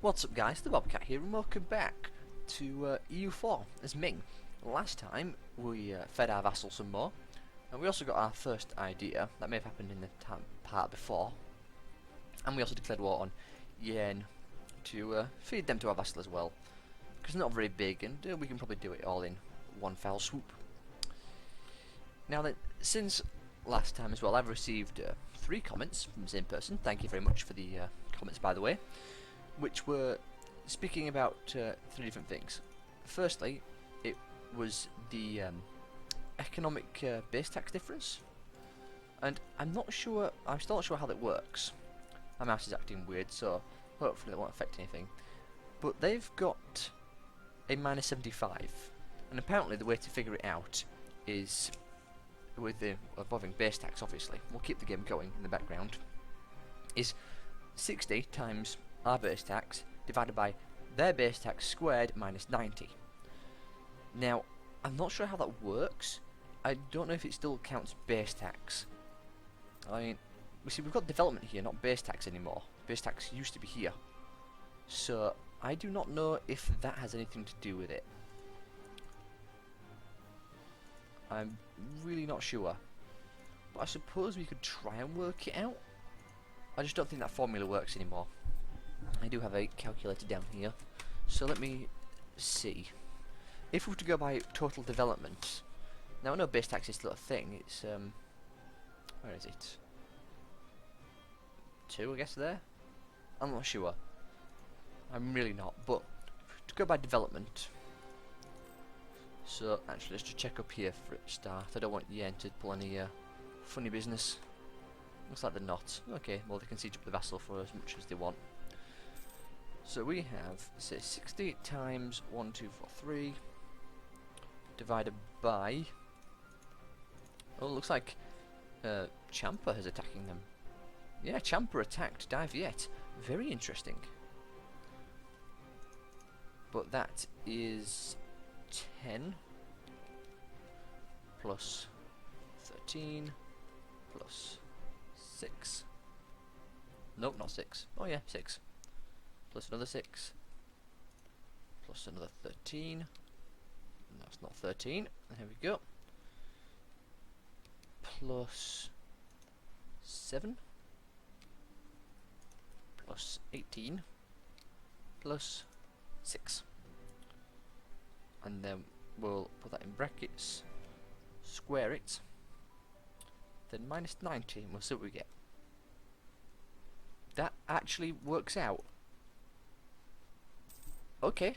What's up guys, the Bobcat here and welcome back to EU4 as Ming. Last time we fed our vassal some more and we also got our first idea, that may have happened in the part before, and we also declared war on Yen to feed them to our vassal as well, because they're not very big and we can probably do it all in one foul swoop. Now then, since last time as well, I've received 3 comments from the same person. Thank you very much for the comments, by the way, which were speaking about 3 different things. Firstly, it was the economic base tax difference, and I'm still not sure how that works. My mouse is acting weird, so hopefully it won't affect anything. But they've got a minus 75, and apparently the way to figure it out is with the involving base tax, obviously. We'll keep the game going in the background. Is 60 times our base tax divided by their base tax squared minus 90. Now, I'm not sure how that works. I don't know if it still counts base tax. I mean, we've got development here, not base tax anymore. Base tax used to be here. So, I do not know if that has anything to do with it. I'm really not sure. But I suppose we could try and work it out. I just don't think that formula works anymore. I do have a calculator down here, so let me see. If we were to go by total development, now I know base tax is still a thing. It's where is it? 2, I guess there. I'm not sure. I'm really not. But to go by development, so actually let's just check up here for a start. I don't want Yen to pull any funny business. Looks like they're not. Okay, well they can siege up the vassal for as much as they want. So we have, say, 60 times 1243 divided by... Oh, it looks like Champa is attacking them. Yeah, Champa attacked Diviet. Very interesting. But that is 10 plus 13 plus 6. Nope, not 6. Oh yeah, 6. Plus another 6. Plus another 13. That's not 13. There we go. Plus 7. Plus 18. Plus 6. And then we'll put that in brackets. Square it. Then minus 90. And we'll see what we get. That actually works out. Okay.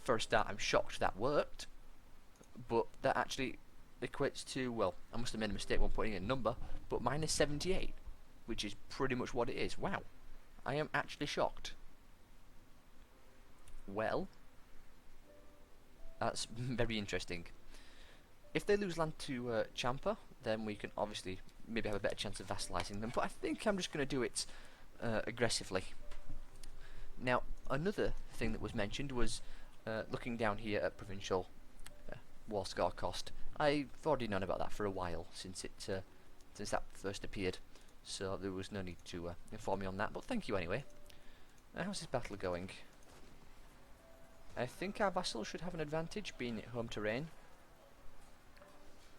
For a start, I'm shocked that worked, but that actually equates to, well, I must have made a mistake when putting in a number, but minus 78, which is pretty much what it is. Wow. I am actually shocked. Well, that's very interesting. If they lose land to Champa, then we can obviously maybe have a better chance of vassalizing them, but I think I'm just going to do it aggressively. Now, another thing that was mentioned was looking down here at provincial war score cost. I've already known about that for a while, since that first appeared, so there was no need to inform me on that, but thank you anyway. How's this battle going? I think our vassal should have an advantage, being at home terrain.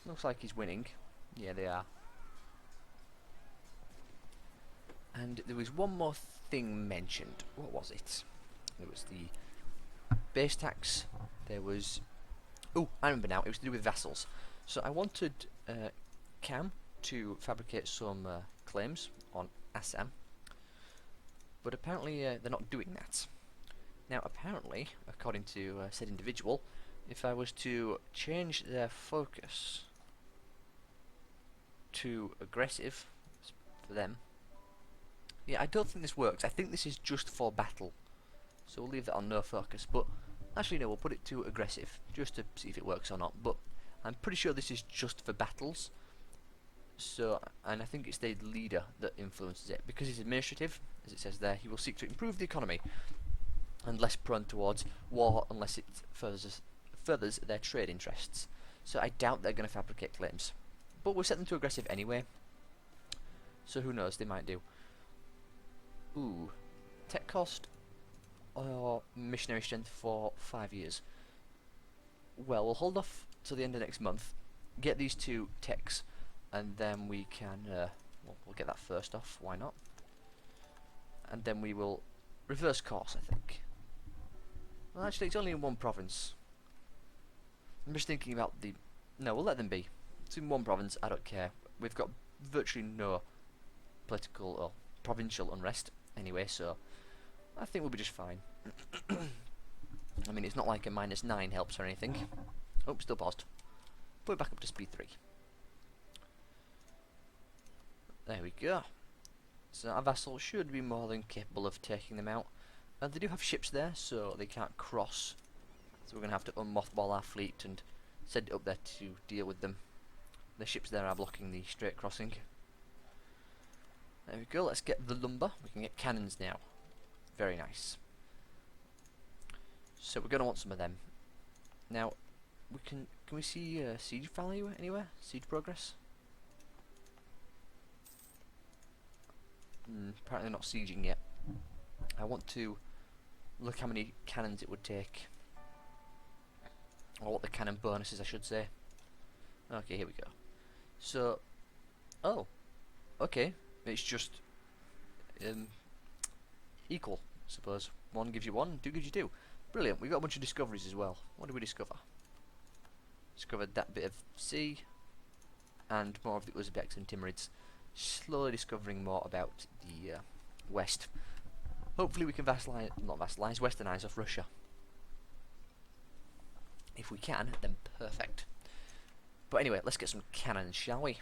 Looks like he's winning. Yeah, they are. And there was one more thing mentioned. What was it? There was the base tax. There was... Oh, I remember now. It was to do with vassals. So I wanted Cam to fabricate some claims on Assam. But apparently they're not doing that. Now apparently, according to said individual, if I was to change their focus to aggressive for them... Yeah, I don't think this works. I think this is just for battle. So we'll leave that on no focus. But actually no, we'll put it to aggressive, just to see if it works or not. But I'm pretty sure this is just for battles. So, and I think it's the leader that influences it. Because he's administrative, as it says there, he will seek to improve the economy and less prone towards war unless it furthers their trade interests. So I doubt they're going to fabricate claims. But we'll set them to aggressive anyway. So who knows, they might do. Ooh. tech cost or missionary strength for 5 years? Well, we'll hold off till the end of next month, get these 2 techs, and then we can, well, we'll get that first off, why not? And then we will reverse course, I think. Well, actually, it's only in 1 province. I'm just thinking about the... No, we'll let them be. It's in 1 province, I don't care. We've got virtually no political or provincial unrest anyway, so I think we'll be just fine. I mean, it's not like a -9 helps or anything. Oh, still paused. Put it back up to speed 3. There we go. So our vessel should be more than capable of taking them out. They do have ships there, so they can't cross. So we're going to have to unmothball our fleet and send it up there to deal with them. The ships there are blocking the straight crossing. There we go, let's get the lumber. We can get cannons now. Very nice. So we're going to want some of them. Now, we can we see siege value anywhere? Siege progress? Apparently not sieging yet. I want to look how many cannons it would take. Or what the cannon bonuses, I should say. Okay, here we go. So, oh, okay, it's just equal, I suppose. 1 gives you 1, 2 gives you 2. Brilliant, we got a bunch of discoveries as well. What did we discover? Discovered that bit of sea, and more of the Uzbeks and Timurids. Slowly discovering more about the West. Hopefully we can westernize off Russia. If we can, then perfect. But anyway, let's get some cannons, shall we?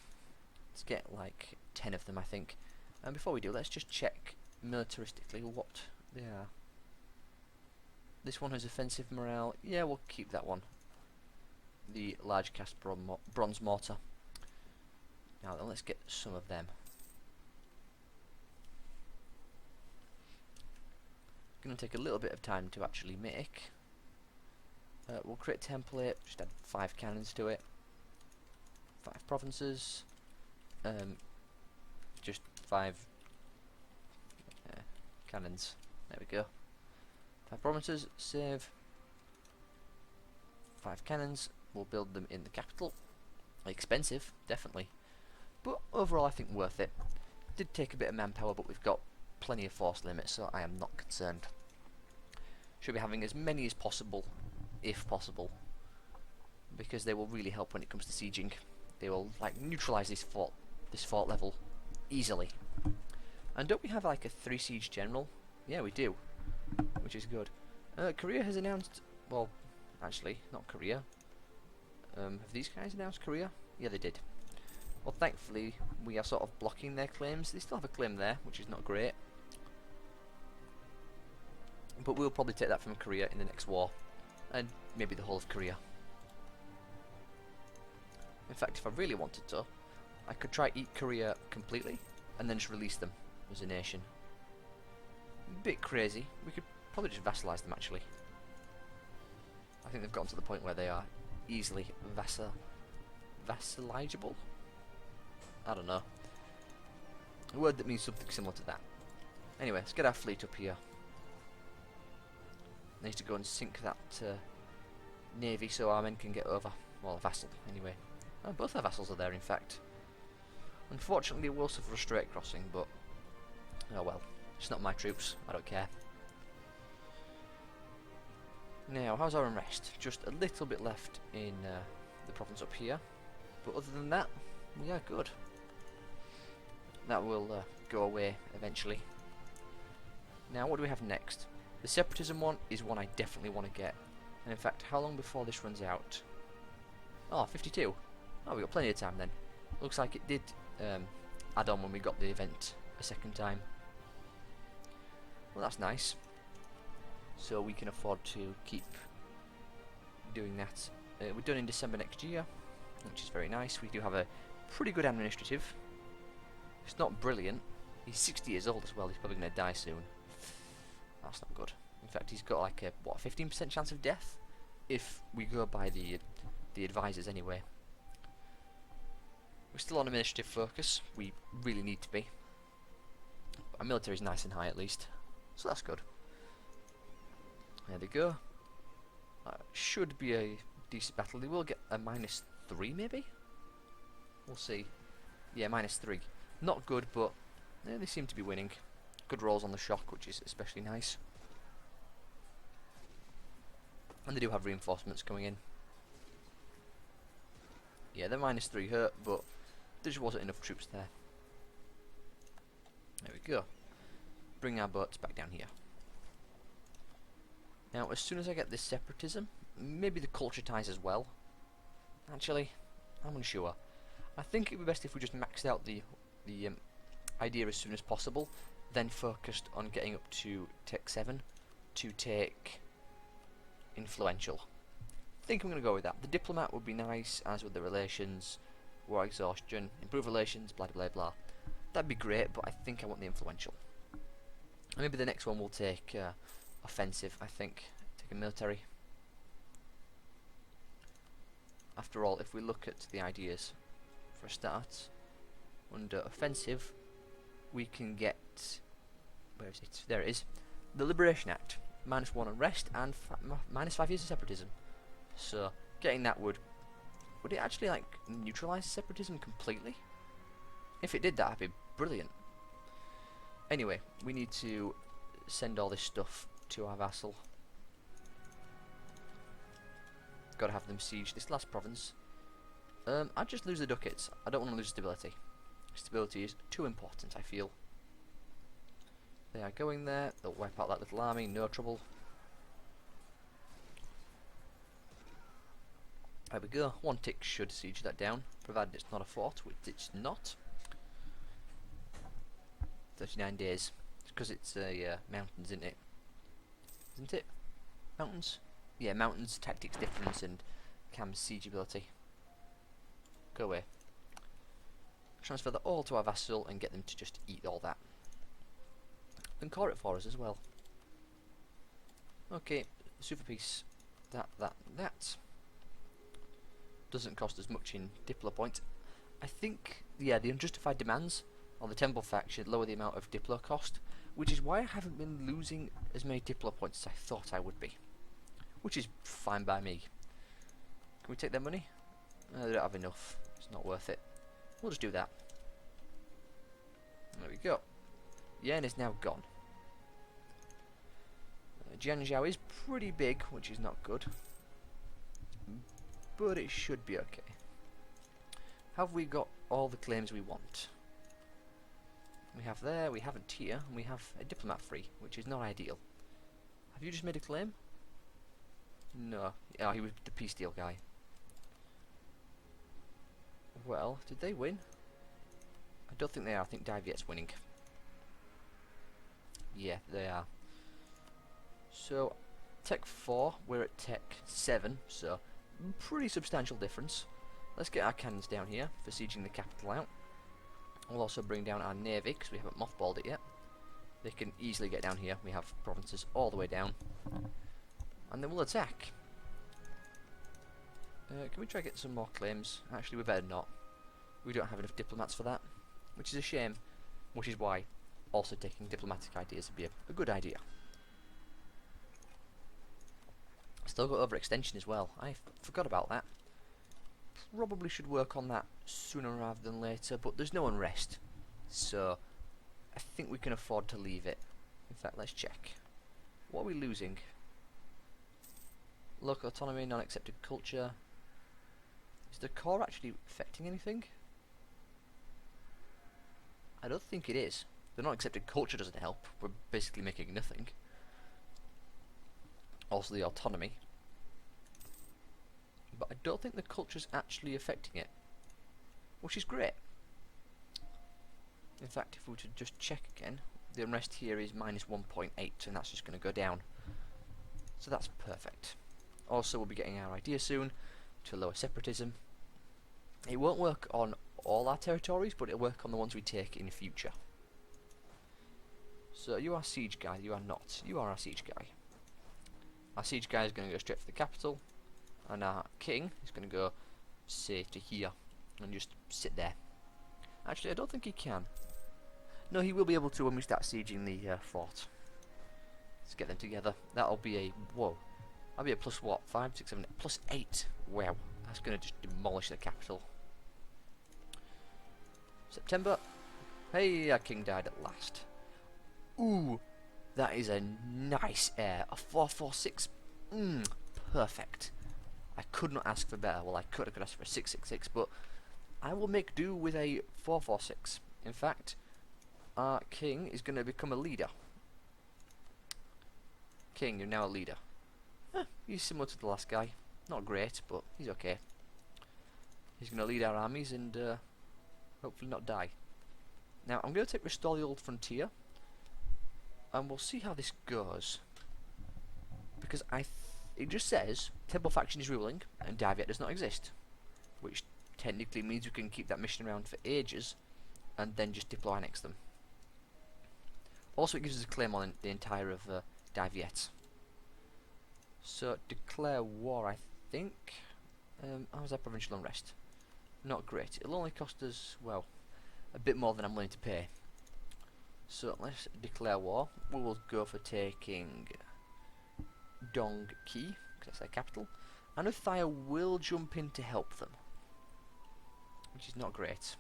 Let's get like 10 of them, I think. And before we do, let's just check militaristically what they are. This one has offensive morale. Yeah, we'll keep that one. The large cast bronze mortar. Now then, let's get some of them. Going to take a little bit of time to actually make. We'll create a template, just add 5 cannons to it. 5 provinces. Just 5 cannons. There we go. 5 provinces, save. 5 cannons. We'll build them in the capital. Expensive, definitely. But overall I think worth it. Did take a bit of manpower, but we've got plenty of force limits, so I am not concerned. Should be having as many as possible, if possible, because they will really help when it comes to sieging. They will like neutralize this fort level easily. And don't we have like a 3 siege general? Yeah, we do, which is good. Korea has announced, well, actually not Korea. Have these guys announced Korea? Yeah, they did. Well, thankfully we are sort of blocking their claims. They still have a claim there, which is not great. But we'll probably take that from Korea in the next war. And maybe the whole of Korea. In fact, if I really wanted to, I could try eat Korea completely and then just release them as a nation. Bit crazy. We could probably just vassalize them actually. I think they've gotten to the point where they are easily vassaligeable? I don't know. A word that means something similar to that. Anyway, let's get our fleet up here. I need to go and sink that navy so our men can get over. Well, a vassal, anyway. Oh, both our vassals are there, in fact. Unfortunately, we will suffer a straight crossing, but oh well. It's not my troops. I don't care. Now, how's our unrest? Just a little bit left in the province up here. But other than that, we are good. That will go away eventually. Now, what do we have next? The separatism one is one I definitely want to get. And in fact, how long before this runs out? Oh, 52. Oh, we've got plenty of time then. Looks like it did add on when we got the event a second time. Well, that's nice. So we can afford to keep doing that. We're done in December next year, which is very nice. We do have a pretty good administrative. It's not brilliant. He's 60 years old as well. He's probably going to die soon. That's not good. In fact, he's got like a, what, 15% chance of death? If we go by the advisors anyway. We're still on administrative focus. We really need to be. Our military is nice and high at least. So that's good. There they go. Should be a decent battle. They will get a -3 maybe? We'll see. Yeah, -3. Not good, but they seem to be winning. Good rolls on the shock, which is especially nice. And they do have reinforcements coming in. Yeah, the -3 hurt, but there just wasn't enough troops there. There we go. Bring our boats back down here. Now, as soon as I get this separatism, maybe the culture ties as well. Actually, I'm unsure. I think it would be best if we just maxed out the idea as soon as possible, then focused on getting up to Tech 7 to take influential. I think I'm going to go with that. The diplomat would be nice, as with the relations, war exhaustion, improve relations, blah blah blah. That'd be great, but I think I want the influential. And maybe the next one will take offensive, I think. Take a military. After all, if we look at the ideas, for a start, under offensive, we can get... where is it? There it is. The Liberation Act. -1 unrest and -5 years of separatism. So, getting that would it actually, like, neutralise separatism completely? If it did, that'd be brilliant. Anyway, we need to send all this stuff to our vassal. Gotta have them siege this last province. I'd just lose the ducats. I don't want to lose stability. Stability is too important, I feel. They are going there. They'll wipe out that little army, no trouble. There we go. 1 tick should siege that down, provided it's not a fort, which it's not. 39 days. It's because it's mountains, isn't it? Isn't it? Mountains? Yeah, mountains, tactics difference, and Cam's siegeability. Go away. Transfer that all to our vassal and get them to just eat all that. And core it for us as well. Okay, super piece. That. Doesn't cost as much in Diplo points. I think, yeah, the unjustified demands on the temple faction lower the amount of Diplo cost, which is why I haven't been losing as many Diplo points as I thought I would be. Which is fine by me. Can we take their money? They don't have enough. It's not worth it. We'll just do that. There we go. Yen is now gone. Jianzhou is pretty big, which is not good. But it should be okay. Have we got all the claims we want? We have there, we haven't here, and we have a diplomat free, which is not ideal. Have you just made a claim? No. Oh, he was the peace deal guy. Well, did they win? I don't think they are. I think Diviet's winning. Yeah, they are. So, Tech 4, we're at Tech 7, so pretty substantial difference. Let's get our cannons down here for sieging the capital out. We'll also bring down our navy, because we haven't mothballed it yet. They can easily get down here. We have provinces all the way down. And then we'll attack. Can we try to get some more claims? Actually, we better not. We don't have enough diplomats for that, which is a shame. Which is why also taking diplomatic ideas would be a good idea. Still got overextension as well. I forgot about that. Probably should work on that sooner rather than later, but there's no unrest, so I think we can afford to leave it. In fact, let's check. What are we losing? Local autonomy, non-accepted culture. Is the core actually affecting anything? I don't think it is. The non-accepted culture doesn't help. We're basically making nothing. Also the autonomy. But I don't think the culture's actually affecting it. Which is great. In fact, if we were to just check again, the unrest here is -1.8, and that's just going to go down. So that's perfect. Also, we'll be getting our idea soon to lower separatism. It won't work on all our territories, but it'll work on the ones we take in the future. So you are siege guy, you are not. You are our siege guy. Our siege guy is going to go straight for the capital, and our king is going to go, say, to here, and just sit there. Actually, I don't think he can. No, he will be able to when we start sieging the fort. Let's get them together. That'll be a, whoa, that'll be a plus what, 5, 6, 7, plus 8. Wow, that's going to just demolish the capital. September. Hey, our king died at last. Ooh, that is a nice heir. A 446. Perfect. I could not ask for better. Well, I could ask for a 666, but I will make do with a 446. In fact, our king is going to become a leader. King, you're now a leader. He's similar to the last guy. Not great, but he's okay. He's going to lead our armies and hopefully not die. Now, I'm going to take Restore the Old Frontier, and we'll see how this goes. Because it just says Temple Faction is ruling and Daviet does not exist, which technically means we can keep that mission around for ages and then just deploy next them. Also, it gives us a claim on the entire of Daviet. So, declare war, I think. How's that provincial unrest? Not great. It'll only cost us, well, a bit more than I'm willing to pay. So, let's declare war. We will go for taking Dong Ki, because that's their capital. And Uthaya will jump in to help them, which is not great.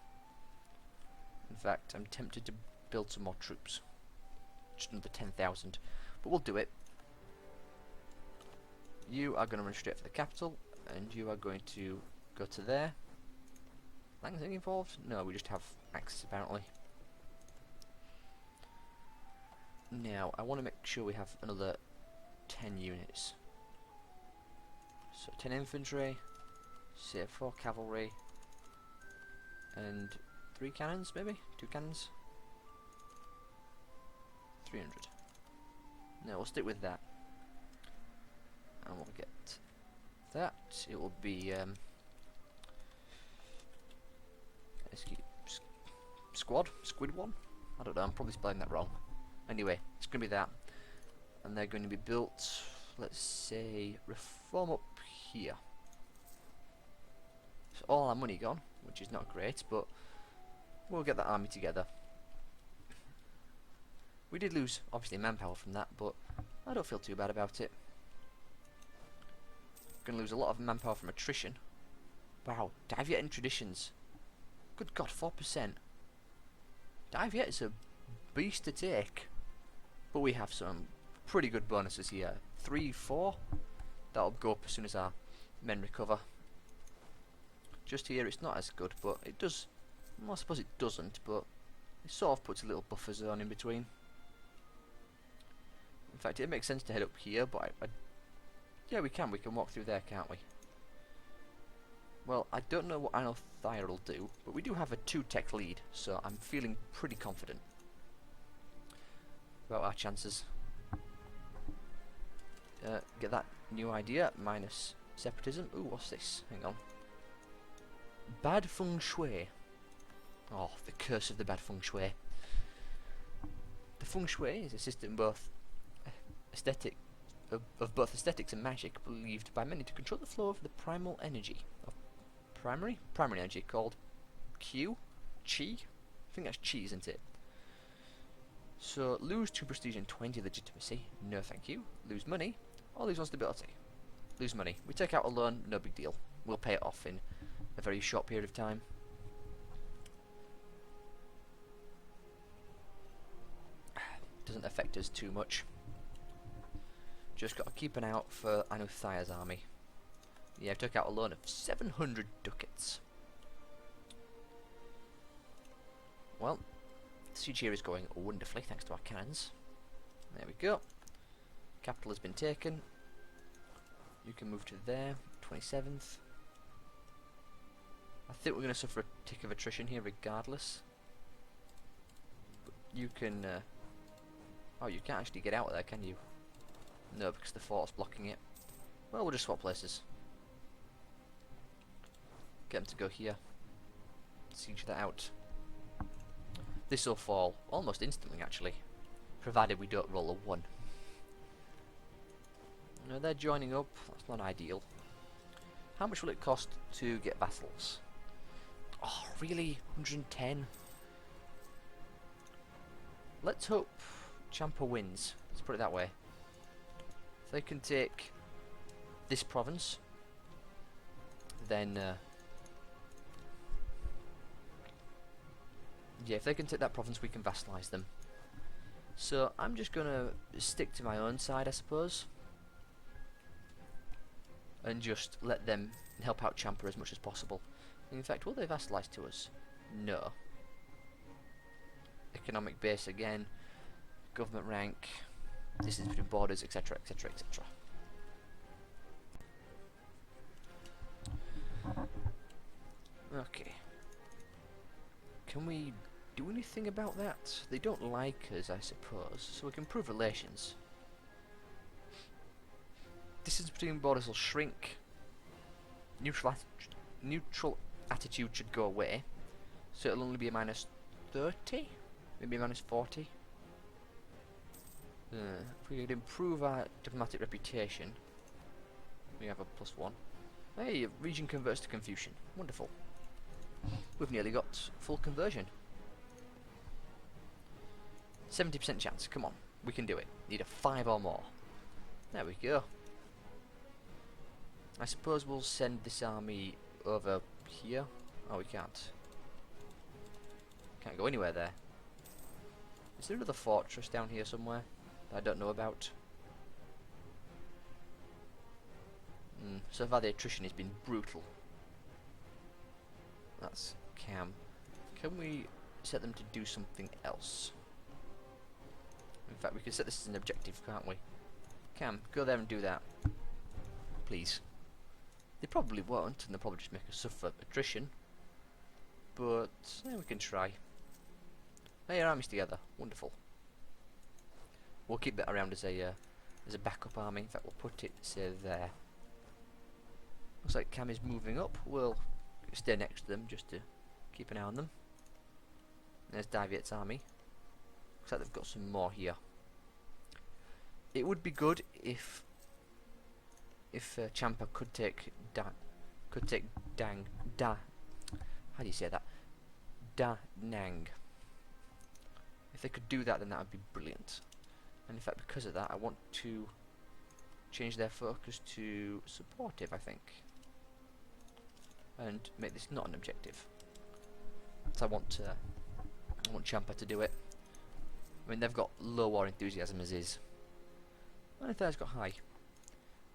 In fact, I'm tempted to build some more troops. Just another 10,000. But we'll do it. You are going to run straight for the capital, and you are going to go to there. Anything involved? No, we just have access apparently. Now, I want to make sure we have another 10 units. So 10 infantry, say 4 cavalry, and 3 cannons maybe? 2 cannons? 300. No, we'll stick with that. And we'll get that. It will be Squid one? I don't know, I'm probably spelling that wrong. Anyway, it's going to be that. And they're going to be built, let's say, reform up here. So all our money gone, which is not great, but we'll get that army together. We did lose, obviously, manpower from that, but I don't feel too bad about it. Going to lose a lot of manpower from attrition. Wow, Daviet and traditions. Good God, 4%. Daviet is a beast to take. But we have some pretty good bonuses here. 3, 4. That'll go up as soon as our men recover. Just here it's not as good, but it does. Well, I suppose it doesn't, but it sort of puts a little buffer zone in between. In fact, it makes sense to head up here, but yeah, we can walk through there, can't we? Well, I don't know what Anothyre will do, but we do have a 2-tech lead, so I'm feeling pretty confident about our chances. Get that new idea, minus separatism. Ooh, what's this? Hang on. Bad feng shui. Oh, the curse of the bad feng shui. The feng shui is a system both of both aesthetics and magic, believed by many to control the flow of the primal energy. Of primary energy, called Chi? I think that's Chi, isn't it? So, lose 2 prestige and 20 legitimacy. No thank you. Lose money. Or lose 1 stability. Lose money. We take out a loan, no big deal. We'll pay it off in a very short period of time. Doesn't affect us too much. Just got to keep an eye out for Anothyre's army. Yeah, I took out a loan of 700 ducats. Well, the siege here is going wonderfully thanks to our cannons. There we go. Capital has been taken. You can move to there, 27th. I think we're going to suffer a tick of attrition here regardless. But you can... oh, you can't actually get out of there, can you? No, because the fort's blocking it. Well, we'll just swap places. Get them to go here. Siege that out. This will fall almost instantly, actually. Provided we don't roll a 1. No, they're joining up. That's not ideal. How much will it cost to get vassals? Oh, really? 110? Let's hope Champa wins. Let's put it that way. they can take this province, then yeah, if they can take that province, we can vassalize them. So I'm just gonna stick to my own side, I suppose, and just let them help out Champa as much as possible. In fact, will they vassalize to us? No. Economic base again, government rank, distance between borders, etc, etc, etc. Okay. Can we do anything about that? They don't like us, I suppose, so we can improve relations. Distance between borders will shrink. Neutral attitude should go away, so it'll only be a minus 30? Maybe a minus 40? If we could improve our diplomatic reputation, we have a +1. Hey, region converts to Confucian. Wonderful. We've nearly got full conversion. 70% chance. Come on, we can do it. Need a 5 or more. There we go. I suppose we'll send this army over here. Oh, we can't. Can't go anywhere there. Is there another fortress down here somewhere that I don't know about? So far the attrition has been brutal. That's Cam. Can we set them to do something else? In fact, we could set this as an objective, can't we? Cam, go there and do that. Please. They probably won't, and they'll probably just make us suffer attrition. But, yeah, we can try. Hey, your armies together. Wonderful. We'll keep that around as a backup army. In fact, we'll put it, say, there. Looks like Cam is moving up. We'll stay next to them just to keep an eye on them. There's Daviet's army. Looks like they've got some more here. It would be good if Champa could take how do you say that? Da Nang. If they could do that, then that would be brilliant. And in fact, because of that, I want to change their focus to supportive, I think, and make this not an objective. So I want Champa to do it. I mean, they've got low war enthusiasm as is. Anathia's got high.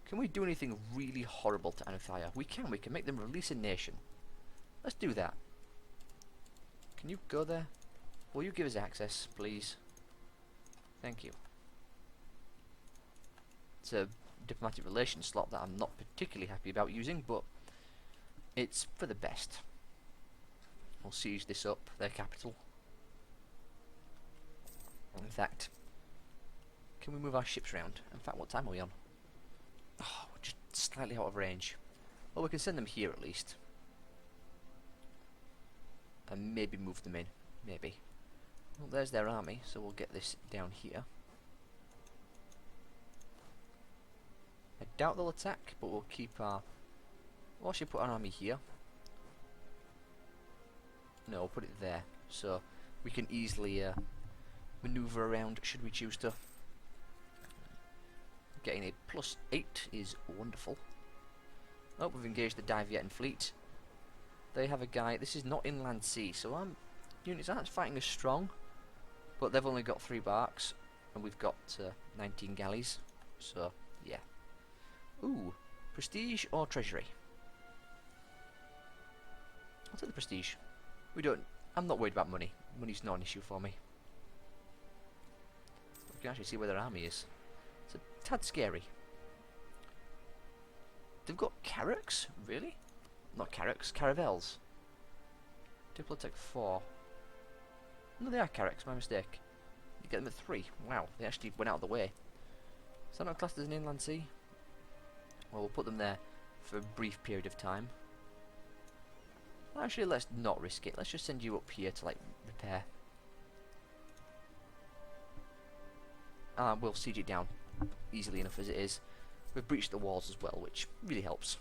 Can we do anything really horrible to Anathia? We can make them release a nation. Let's do that. Can you go there? Will you give us access, please? Thank you. It's a diplomatic relations slot that I'm not particularly happy about using, but it's for the best. We'll siege this up, their capital. In fact, can we move our ships around? In fact, what time are we on? Oh, we're just slightly out of range. Well, we can send them here at least. And maybe move them in. Maybe. Well, there's their army, so we'll get this down here. I doubt they'll attack, but we'll keep our... We'll actually put our army here. No, we'll put it there, so we can easily maneuver around should we choose to. Getting a +8 is wonderful. Oh, we've engaged the Davietan fleet. They have a guy... This is not inland sea, so units aren't fighting as strong, but they've only got 3 barks, and we've got 19 galleys, so yeah. Ooh, prestige or treasury? I'll take the prestige. I'm not worried about money. Money's not an issue for me. We can actually see where their army is. It's a tad scary. They've got carracks? Really? Not carracks, caravels. Diplotech 4. No, they are carracks, my mistake. You get them at 3. Wow, they actually went out of the way. Is that not classed as an inland sea? Well, we'll put them there for a brief period of time. Actually, let's not risk it. Let's just send you up here to, like, repair. We'll siege it down easily enough as it is. We've breached the walls as well, which really helps.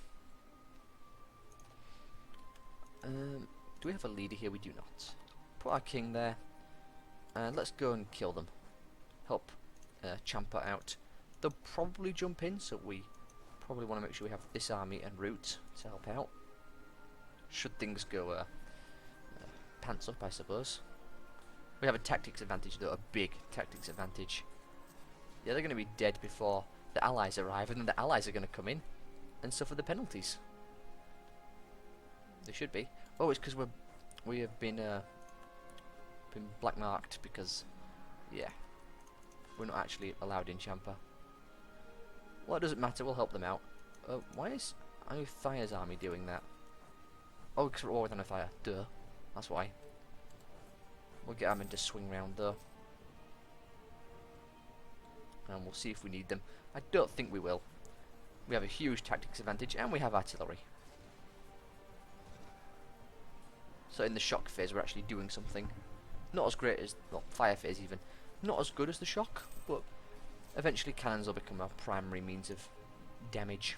Do we have a leader here? We do not. Put our king there. And let's go and kill them. Help Champa out. They'll probably jump in, so we probably want to make sure we have this army en route to help out. Should things go pants up, I suppose. We have a tactics advantage though, a big tactics advantage. Yeah, they're going to be dead before the allies arrive, and then the allies are going to come in and suffer the penalties. They should be. Oh, it's because we have been black marked because, yeah, we're not actually allowed in Champa. Well, it doesn't matter. We'll help them out. Why is Anuthia's army doing that? Oh, because we're at war with Anuthia. Duh. That's why. We'll get them to swing round though. And we'll see if we need them. I don't think we will. We have a huge tactics advantage and we have artillery. So in the shock phase we're actually doing something. Not as great as, well, fire phase even. Not as good as the shock, but eventually cannons will become our primary means of damage.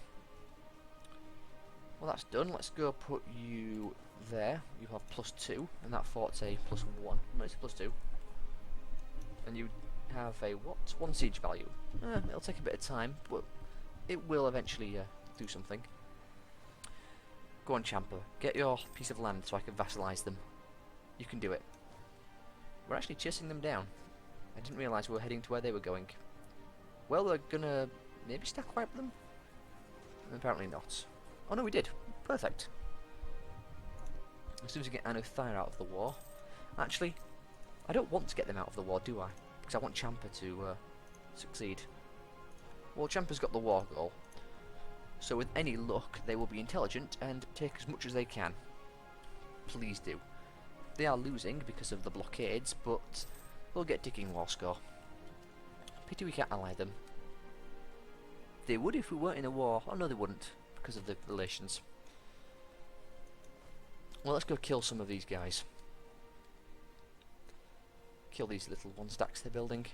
Well, that's done. Let's go put you there. You have +2, and that fort's a +1. No, it's a +2. And you have a what? 1 siege value. It'll take a bit of time, but it will eventually do something. Go on, Champa. Get your piece of land so I can vassalize them. You can do it. We're actually chasing them down. I didn't realise we were heading to where they were going. Well, we're gonna maybe stack wipe them? Apparently not. Oh no, we did. Perfect. As soon as we get Anuthia out of the war. Actually, I don't want to get them out of the war, do I? Because I want Champa to succeed. Well, Champa's got the war goal. So with any luck, they will be intelligent and take as much as they can. Please do. They are losing because of the blockades, but they'll get ticking war score. Pity we can't ally them. They would if we weren't in a war. Oh no, they wouldn't, because of the relations. Well, let's go kill some of these guys. Kill these little one stacks they're building.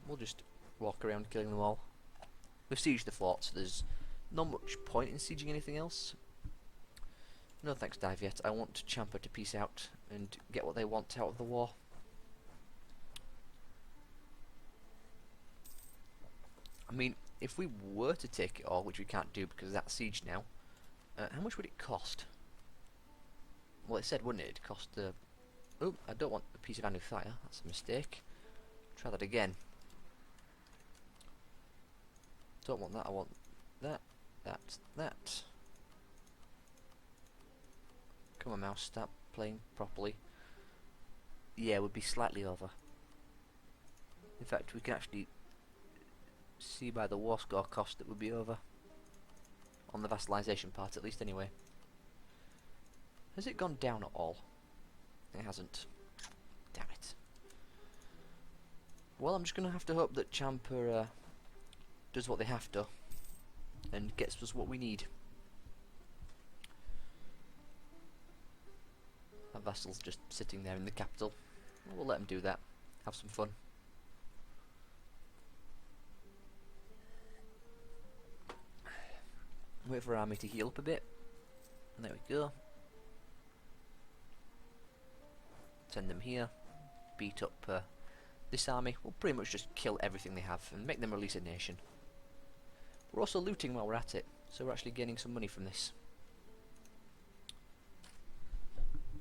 We'll just walk around killing them all. We've sieged the fort, so there's not much point in sieging anything else. No thanks, Dive yet. I want Champa to peace out and get what they want out of the war. I mean, if we were to take it all, which we can't do because of that siege now, how much would it cost? Well, it said, wouldn't it? It'd cost oh, I don't want a piece of Anuthia. That's a mistake. Try that again. Don't want that. I want that. That. Come on, mouse. Start playing properly. Yeah, we'd be slightly over. In fact, we can actually see by the war score cost that would be over. On the vassalization part, at least, anyway. Has it gone down at all? It hasn't. Damn it. Well, I'm just going to have to hope that Champa does what they have to and gets us what we need. Our vassal's just sitting there in the capital. Well, we'll let him do that. Have some fun. Wait for our army to heal up a bit. And there we go. Send them here. Beat up this army. We'll pretty much just kill everything they have and make them release a nation. We're also looting while we're at it, so we're actually gaining some money from this.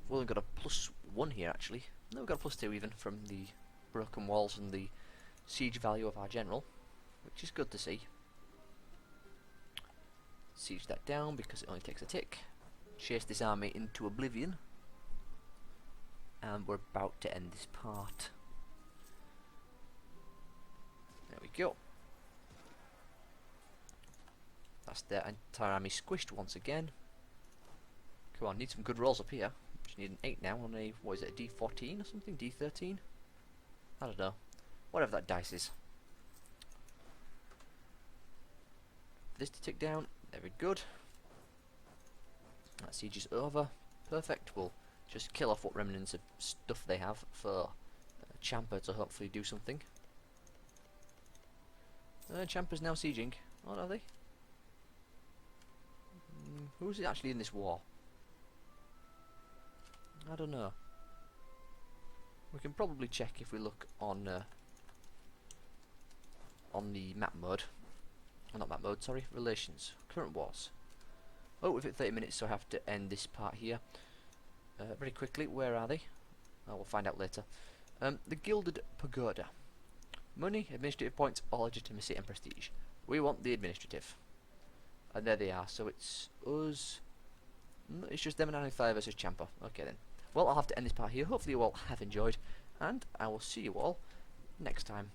We've only got a +1 here actually. No, we've got a +2 even from the broken walls and the siege value of our general, which is good to see. Siege that down because it only takes a tick. Chase this army into oblivion. And we're about to end this part. There we go. That's their entire army squished once again. Come on, need some good rolls up here. Just need an 8 now on a, what is it, a D14 or something? D13? I don't know. Whatever that dice is. This to tick down. Very good. That siege is over. Perfect. We'll just kill off what remnants of stuff they have for Champa to hopefully do something. Champa's now sieging. Oh, are they? Who's actually in this war? I don't know. We can probably check if we look on on the map mode. Well, not map mode, sorry, relations. Current wars. Oh, we've hit 30 minutes, so I have to end this part here. Very quickly, where are they? Oh, we'll find out later. The Gilded Pagoda. Money, administrative points, or legitimacy and prestige. We want the administrative. And there they are, so it's us. It's just them and 95 versus Champa. Okay then. Well, I'll have to end this part here. Hopefully you all have enjoyed, and I will see you all next time.